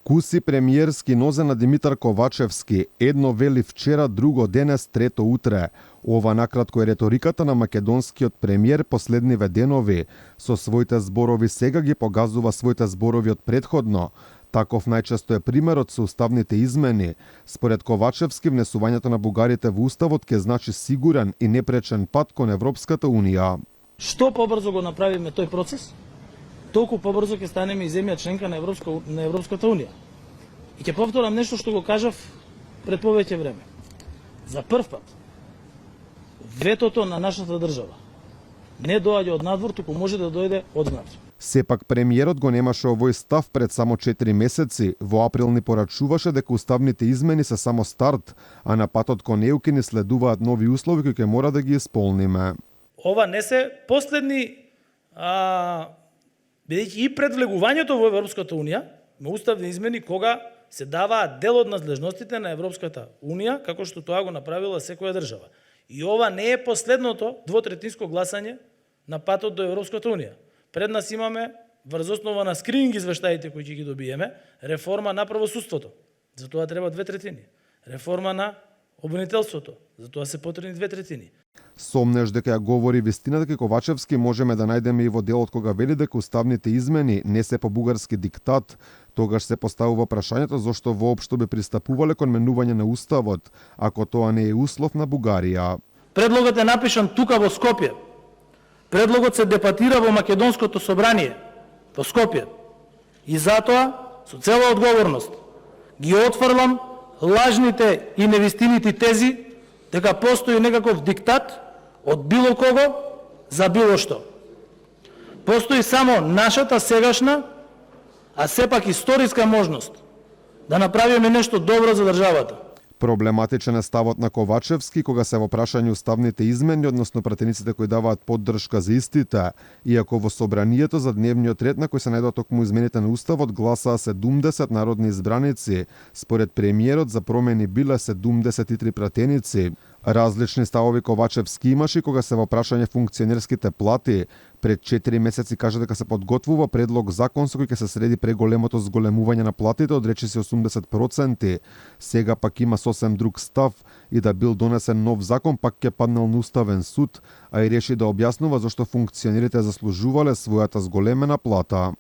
Куси премиерски нозе на Димитар Ковачевски. Едно вели вчера, друго денес, трето утре. Ова накратко е реториката на македонскиот премиер последниве денови. Со своите зборови сега ги погазува своите зборови од претходно. Таков најчесто е примерот со уставните измени. Според Ковачевски, внесувањето на бугарите во уставот ќе значи сигурен и непречен пат кон Европската унија. Што побрзо го направиме тој процес, толку побрзо ќе станеме и земја членка на Европската унија. И ќе повторам нешто што го кажав пред повеќе време. За прв пат ветото на нашата држава не доаѓа од надвор, туку може да дојде од внатре. Сепак премиерот го немаше овој став пред само 4 месеци. Во април ни порачуваше дека уставните измени се само старт, а на патот кон ЕУ ни следуваат нови услови кои ќе мора да ги исполниме. Ова не се последни, бидејќи и пред влегувањето во Европската унија, на уставни измени кога се даваат дел од надлежностите на Европската унија, како што тоа го направила секоја држава. И ова не е последното двотретинско гласање на патот до Европската унија. Пред нас имаме, врз основа на скрининг извештаите кои ќе ги добиеме, реформа на правосудството. За тоа треба 2/3. Реформа на обвинителството. За тоа се потребни 2/3. Сомнеш дека ја говори вистина дека Ковачевски можеме да најдеме и во делот кога вели дека уставните измени не се по бугарски диктат, тогаш се поставува прашањето зошто воопшто би пристапувале кон менување на уставот, ако тоа не е услов на Бугарија. Предлогот е напишан тука во Скопје. Предлогот се дебатира во Македонското собрание во Скопје. И затоа, со цела одговорност, ги отфрлам лажните и невистините тези дека постои некаков диктат од било кого за било што. Постои само нашата сегашна, а сепак историска можност да направиме нешто добро за државата. Проблематичен е ставот на Ковачевски кога се во прашање уставните измени, односно пратениците кои даваат поддршка за истите. Иако во собранието за дневниот ред на кој се најдоа токму измените на уставот гласаа 70 народни избраници, според премиерот за промени биле 73 пратеници. Различни ставови Ковачевски имаше кога се во прашање функционерските плати. Пред 4 месеци кажа дека се подготвува предлог закон со кој ќе се среди преголемото зголемување на платите од речиси 80%. Сега пак има сосем друг став и да бил донесен нов закон пак ќе паднал на Уставен суд, а и реши да објаснува зашто функционерите заслужувале својата зголемена плата.